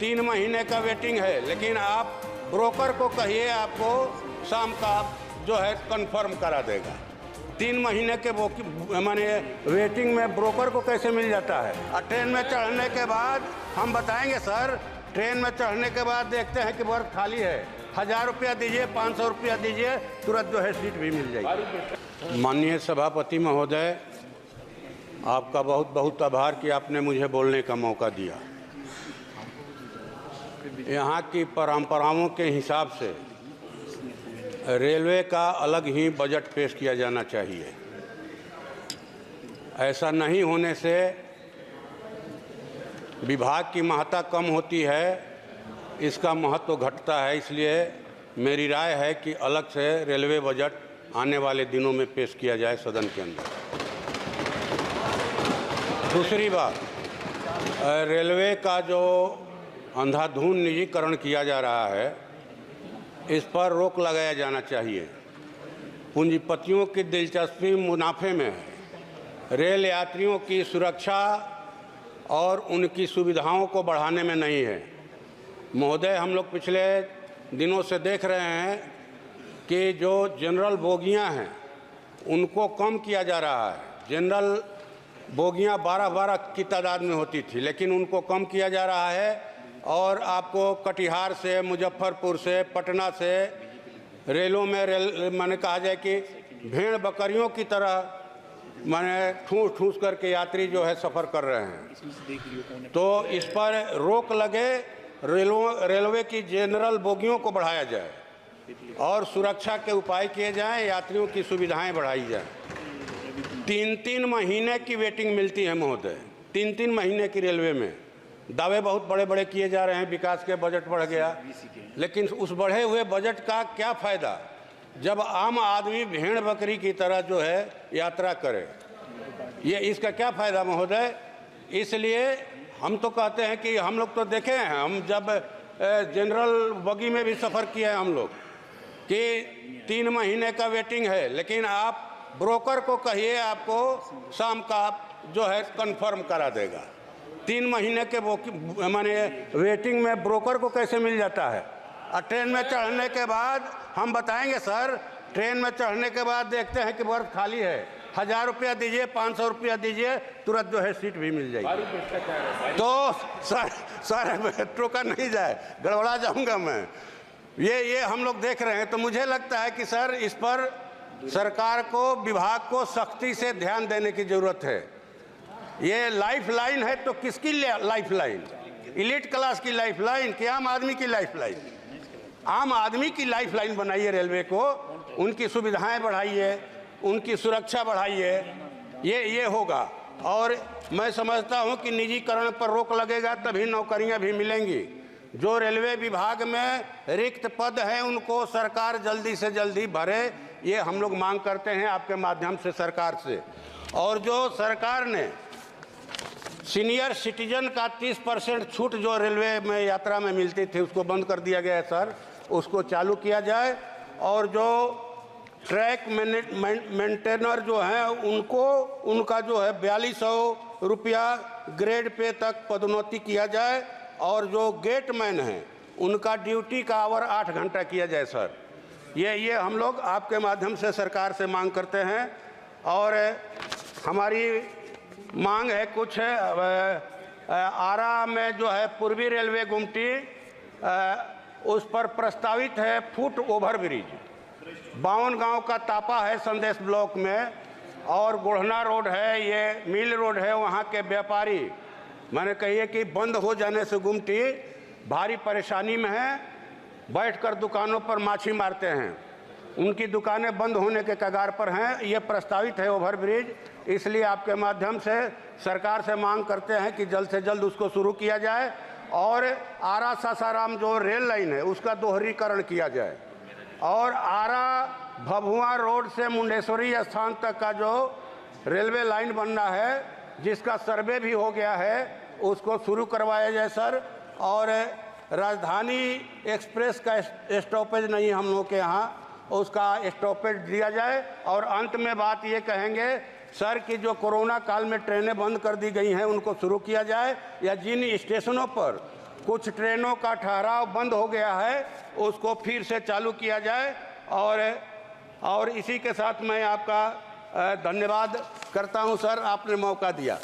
3 महीने का वेटिंग है, लेकिन आप ब्रोकर को कहिए आपको शाम का जो है कंफर्म करा देगा। 3 महीने के माने वेटिंग में ब्रोकर को कैसे मिल जाता है? और ट्रेन में चढ़ने के बाद हम बताएंगे सर, ट्रेन में चढ़ने के बाद देखते हैं कि बर्थ खाली है, 1000 रुपया दीजिए, 500 रुपया दीजिए, तुरंत जो है सीट भी मिल जाएगी। माननीय सभापति महोदय, आपका बहुत बहुत आभार कि आपने मुझे बोलने का मौका दिया। यहाँ की परंपराओं के हिसाब से रेलवे का अलग ही बजट पेश किया जाना चाहिए। ऐसा नहीं होने से विभाग की महत्ता कम होती है, इसका महत्व घटता है। इसलिए मेरी राय है कि अलग से रेलवे बजट आने वाले दिनों में पेश किया जाए सदन के अंदर। दूसरी बात, रेलवे का जो अंधाधुंध निजीकरण किया जा रहा है, इस पर रोक लगाया जाना चाहिए। पूंजीपतियों की दिलचस्पी मुनाफे में है, रेल यात्रियों की सुरक्षा और उनकी सुविधाओं को बढ़ाने में नहीं है। महोदय, हम लोग पिछले दिनों से देख रहे हैं कि जो जनरल बोगियां हैं उनको कम किया जा रहा है। जनरल बोगियां 12-12 की तादाद में होती थी, लेकिन उनको कम किया जा रहा है। और आपको कटिहार से, मुजफ्फरपुर से, पटना से रेलों में माने कहा जाए कि भेड़ बकरियों की तरह माने ठूस ठूस करके यात्री जो है सफ़र कर रहे हैं। तो इस पर रोक लगे, रेलवे की जनरल बोगियों को बढ़ाया जाए और सुरक्षा के उपाय किए जाएं, यात्रियों की सुविधाएं बढ़ाई जाएं। 3-3 महीने की वेटिंग मिलती है महोदय, 3-3 महीने की रेलवे में। दावे बहुत बड़े बड़े किए जा रहे हैं, विकास के बजट बढ़ गया, लेकिन उस बढ़े हुए बजट का क्या फ़ायदा जब आम आदमी भेड़ बकरी की तरह जो है यात्रा करे? ये इसका क्या फ़ायदा महोदय? इसलिए हम तो कहते हैं कि हम लोग तो देखे हैं, हम जब जनरल बगी में भी सफ़र किए हैं हम लोग, कि 3 महीने का वेटिंग है, लेकिन आप ब्रोकर को कहिए आपको शाम का जो है कंफर्म करा देगा। 3 महीने के माने वेटिंग में ब्रोकर को कैसे मिल जाता है? और ट्रेन में चढ़ने के बाद हम बताएंगे सर, ट्रेन में चढ़ने के बाद देखते हैं कि बर्थ खाली है, 1000 रुपया दीजिए, 500 रुपया दीजिए, तुरंत जो है सीट भी मिल जाएगी। तो सर मेट्रो का नहीं जाए, गड़बड़ा जाऊंगा मैं। ये हम लोग देख रहे हैं। तो मुझे लगता है कि सर इस पर सरकार को, विभाग को सख्ती से ध्यान देने की ज़रूरत है। ये लाइफ लाइन है तो किसकी लाइफ लाइन? एलीट क्लास की लाइफ लाइन कि आम आदमी की लाइफ लाइन? आम आदमी की लाइफ लाइन बनाइए रेलवे को, उनकी सुविधाएं बढ़ाइए, उनकी सुरक्षा बढ़ाइए, ये होगा। और मैं समझता हूं कि निजीकरण पर रोक लगेगा तभी नौकरियां भी मिलेंगी। जो रेलवे विभाग में रिक्त पद हैं उनको सरकार जल्दी से जल्दी भरे, ये हम लोग मांग करते हैं आपके माध्यम से सरकार से। और जो सरकार ने सीनियर सिटीजन का 30% छूट जो रेलवे में यात्रा में मिलती थी उसको बंद कर दिया गया है सर, उसको चालू किया जाए। और जो ट्रैक मेंटेनर जो हैं उनको, उनका जो है 4200 रुपया ग्रेड पे तक पदोन्नति किया जाए। और जो गेटमैन हैं उनका ड्यूटी का आवर 8 घंटा किया जाए सर। ये हम लोग आपके माध्यम से सरकार से मांग करते हैं। और हमारी मांग है कुछ आरा में जो है पूर्वी रेलवे गुमटी, उस पर प्रस्तावित है फुट ओवर ब्रिज। 52 गांव का तापा है संदेश ब्लॉक में, और गोढ़ना रोड है, ये मिल रोड है। वहां के व्यापारी मैंने कहिए कि बंद हो जाने से गुमटी भारी परेशानी में है, बैठकर दुकानों पर माछी मारते हैं, उनकी दुकानें बंद होने के कगार पर हैं। ये प्रस्तावित है ओवर ब्रिज, इसलिए आपके माध्यम से सरकार से मांग करते हैं कि जल्द से जल्द उसको शुरू किया जाए। और आरा सासाराम जो रेल लाइन है उसका दोहरीकरण किया जाए। और आरा भभुआ रोड से मुंडेश्वरी स्थान तक का जो रेलवे लाइन बनना है, जिसका सर्वे भी हो गया है, उसको शुरू करवाया जाए सर। और राजधानी एक्सप्रेस का स्टॉपेज नहीं हम लोग के यहाँ, उसका स्टॉपेज दिया जाए। और अंत में बात ये कहेंगे सर कि जो कोरोना काल में ट्रेनें बंद कर दी गई हैं उनको शुरू किया जाए, या जिन स्टेशनों पर कुछ ट्रेनों का ठहराव बंद हो गया है, उसको फिर से चालू किया जाए। और इसी के साथ मैं आपका धन्यवाद करता हूं सर, आपने मौका दिया।